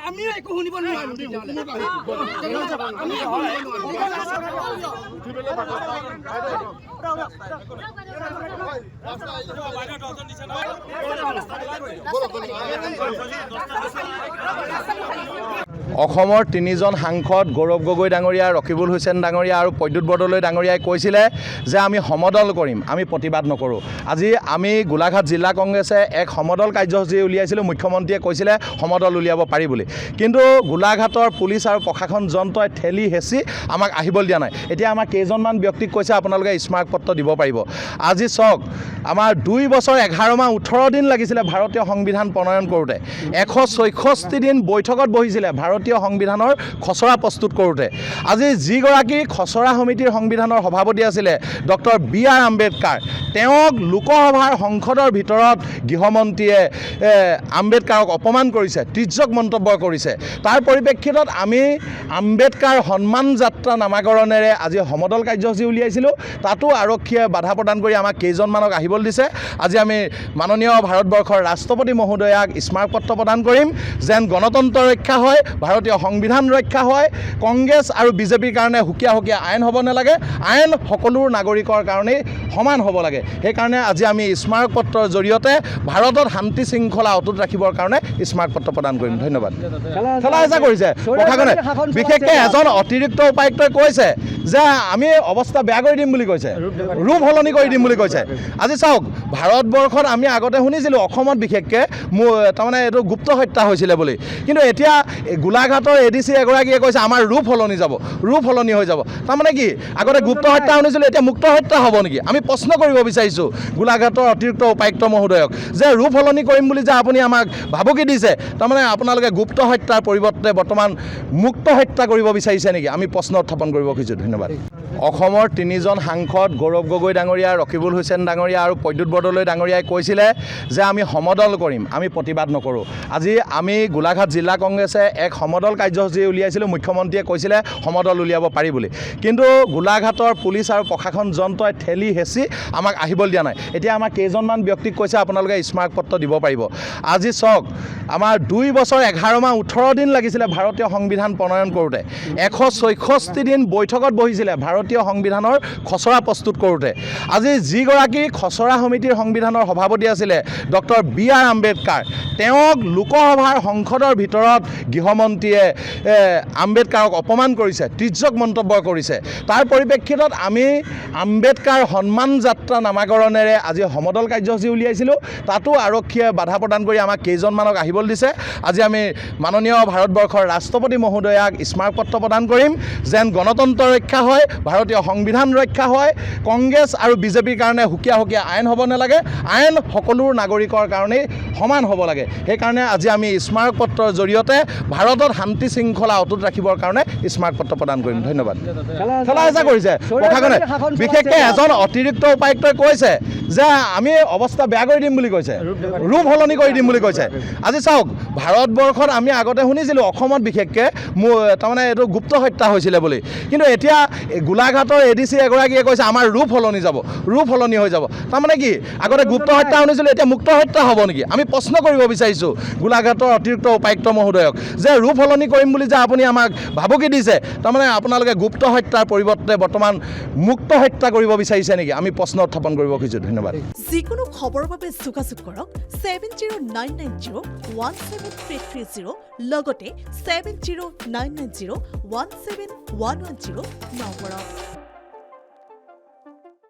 আমি একো শুনিব নোৱাৰিম অসমৰ তিনিজন সাংসদ গৌৰৱ গগৈ ডাঙৰীয়া, ৰকিবুল হুছেইন ডাঙৰীয়া আৰু প্ৰদ্যুৎ বৰদলৈ ডাঙৰীয়াই কৈছিলে যে আমি সমদল কৰিম, আমি প্ৰতিবাদ নকৰোঁ। আজি আমি গোলাঘাট জিলা কংগ্ৰেছে এক সমদল কাৰ্যসূচী উলিয়াইছিলোঁ। মুখ্যমন্ত্ৰীয়ে কৈছিলে সমদল উলিয়াব পাৰি বুলি, কিন্তু গোলাঘাটৰ পুলিচ আৰু প্ৰশাসন যন্ত্ৰই ঠেলি হেঁচি আমাক আহিবলৈ দিয়া নাই। এতিয়া আমাৰ কেইজনমান ব্যক্তিক কৈছে আপোনালোকে স্মাৰকপত্ৰ দিব পাৰিব। আজি চাওক, আমাৰ 2 বছৰ 11 মাহ 18 দিন লাগিছিলে ভাৰতীয় সংবিধান প্ৰণয়ন কৰোঁতে। 164 দিন বৈঠকত বহিছিলে ভাৰতীয় সংবিধানৰ খচৰা প্ৰস্তুত কৰোঁতে। আজি যিগৰাকী খচৰা সমিতিৰ সংবিধানৰ সভাপতি আছিলে ডক্টৰ B.R. আম্বেদকাৰ, তেওঁক লোকসভাৰ সংসদৰ ভিতৰত গৃহমন্ত্ৰীয়ে আম্বেদকাৰক অপমান কৰিছে, তিৰ্যক মন্তব্য কৰিছে। তাৰ পৰিপ্ৰেক্ষিতত আমি আম্বেদকাৰ সন্মান যাত্ৰা নামাকৰণেৰে আজি সমদল কাৰ্যসূচী উলিয়াইছিলোঁ। তাতো আৰক্ষীয়ে বাধা প্ৰদান কৰি আমাক কেইজনমানক আহিবলৈ দিছে। আজি আমি মাননীয় ভাৰতবৰ্ষৰ ৰাষ্ট্ৰপতি মহোদয়াক স্মাৰকপত্ৰ প্ৰদান কৰিম যেন গণতন্ত্ৰ ৰক্ষা হয়, ভাৰতীয় সংবিধান ৰক্ষা হয়। কংগ্ৰেছ আৰু বিজেপিৰ কাৰণে সুকীয়া সুকীয়া আইন হ'ব নালাগে, আইন সকলো নাগৰিকৰ কাৰণেই সমান হ'ব লাগে। সেইকাৰণে আজি আমি স্মাৰকপত্ৰৰ জৰিয়তে ভাৰতত শান্তি শৃংখলা অটুট ৰাখিবৰ কাৰণে স্মাৰকপত্ৰ প্ৰদান কৰিম। ধন্যবাদ। ঠেলা হেঁচা কৰিছে প্ৰশাসনে, বিশেষকৈ এজন অতিৰিক্ত উপায়ুক্তই কৈছে যে আমি অৱস্থা বেয়া কৰি দিম বুলি কৈছে, ৰূপ সলনি কৰি দিম বুলি কৈছে। আজি চাওক, ভাৰতবৰ্ষত আমি আগতে শুনিছিলোঁ অসমত বিশেষকৈ তাৰমানে এইটো গুপ্ত হত্যা হৈছিলে বুলি, কিন্তু এতিয়া গোলাঘাটৰ ADC এগৰাকীয়ে কৈছে আমাৰ ৰূপ সলনি যাব, ৰূপ সলনি হৈ যাব। তাৰমানে কি, আগতে গুপ্ত হত্যা শুনিছিলোঁ, এতিয়া মুক্ত হত্যা হ'ব নেকি? আমি প্ৰশ্ন কৰিব বিচাৰিছোঁ গোলাঘাটৰ অতিৰিক্ত উপায়ুক্ত মহোদয়ক যে ৰূপ সলনি কৰিম বুলি যে আপুনি আমাক ভাবুকি দিছে, তাৰমানে আপোনালোকে গুপ্ত হত্যাৰ পৰিৱৰ্তে বৰ্তমান মুক্ত হত্যা কৰিব বিচাৰিছে নেকি? আমি প্ৰশ্ন উত্থাপন কৰিব খুজিছোঁ। ধন্যবাদ। অসমৰ তিনিজন সাংসদ গৌৰৱ গগৈ ডাঙৰীয়া, ৰকিবুল হুছেইন ডাঙৰীয়া আৰু প্ৰদ্যুৎ বৰদলৈ ডাঙৰীয়াই কৈছিলে যে আমি সমদল কৰিম, আমি প্ৰতিবাদ নকৰোঁ। আজি আমি গোলাঘাট জিলা কংগ্ৰেছে এক সমদল কাৰ্যসূচী উলিয়াইছিলোঁ। মুখ্যমন্ত্ৰীয়ে কৈছিলে সমদল উলিয়াব পাৰি বুলি, কিন্তু গোলাঘাটৰ পুলিচ আৰু প্ৰশাসন যন্ত্ৰই ঠেলি হেঁচি আমাক আহিবলৈ দিয়া নাই। এতিয়া আমাৰ কেইজনমান ব্যক্তিক কৈছে আপোনালোকে স্মাৰকপত্ৰ দিব পাৰিব। আজি চাওক, আমাৰ 2 বছৰ 11 মাহ 18 দিন লাগিছিলে ভাৰতীয় সংবিধান প্ৰণয়ন কৰোঁতে। 164 দিন বৈঠকত বহিছিলে ভাৰতীয় সংবিধানৰ খচৰা প্ৰস্তুত কৰোঁতে। আজি যিগৰাকী খচৰা সমিতিৰ সংবিধানৰ সভাপতি আছিলে ডক্টৰ B.R. আম্বেদকাৰ, তেওঁক লোকসভাৰ সংসদৰ ভিতৰত গৃহমন্ত্ৰীয়ে আম্বেদকাৰক অপমান কৰিছে, তিৰ্যক মন্তব্য কৰিছে। তাৰ পৰিপ্ৰেক্ষিতত আমি আম্বেদকাৰ সন্মান যাত্ৰা নামাকৰণেৰে আজি সমদল কাৰ্যসূচী উলিয়াইছিলোঁ। তাতো আৰক্ষীয়ে বাধা প্ৰদান কৰি আমাক কেইজনমানক আহিবলৈ দিছে। আজি আমি মাননীয় ভাৰতবৰ্ষৰ ৰাষ্ট্ৰপতি মহোদয়াক স্মাৰকপত্ৰ প্ৰদান কৰিম যেন গণতন্ত্ৰ ৰক্ষা হয়, ভাৰতীয় সংবিধান ৰক্ষা হয়। কংগ্ৰেছ আৰু বিজেপিৰ কাৰণে সুকীয়া সুকীয়া আইন হ'ব নালাগে, আইন সকলো নাগৰিকৰ কাৰণেই সমান হ'ব লাগে। সেইকাৰণে আজি আমি স্মাৰকপত্ৰৰ জৰিয়তে ভাৰতত শান্তি শৃংখলা অটুট ৰাখিবৰ কাৰণে স্মাৰকপত্ৰ প্ৰদান কৰিম। ধন্যবাদ। ঠেলা হেঁচা কৰিছে প্ৰশাসনে, বিশেষকৈ এজন অতিৰিক্ত উপায়ুক্তই কৈছে যে আমি অৱস্থা বেয়া কৰি দিম বুলি কৈছে, ৰূপ সলনি কৰি দিম বুলি কৈছে। আজি চাওক, ভাৰতবৰ্ষত আমি আগতে শুনিছিলোঁ অসমত বিশেষকৈ তাৰমানে এইটো গুপ্ত হত্যা হৈছিলে বুলি, কিন্তু এতিয়া গোলাঘাটৰ ADC এগৰাকীয়ে কৈছে আমাৰ ৰূপ সলনি যাব, ৰূপ সলনি হৈ যাব। তাৰমানে কি, আগতে গুপ্ত হত্যা শুনিছিলোঁ, এতিয়া মুক্ত হত্যা হ'ব নেকি? আমি প্ৰশ্ন কৰিব বিচাৰিছোঁ গোলাঘাটৰ অতিৰিক্ত উপায়ুক্ত মহোদয়ক যে ৰূপ সলনি কৰিম বুলি যে আপুনি আমাক ভাবুকি দিছে, তাৰমানে আপোনালোকে গুপ্ত হত্যাৰ পৰিৱৰ্তে বৰ্তমান মুক্ত হত্যা কৰিব বিচাৰিছে নেকি? আমি প্ৰশ্ন উত্থাপন কৰিব খুজিছোঁ। ধন্যবাদ। যিকোনো খবৰৰ বাবে যোগাযোগ কৰক 7099017330 লগতে 7099017110 নম্বৰত।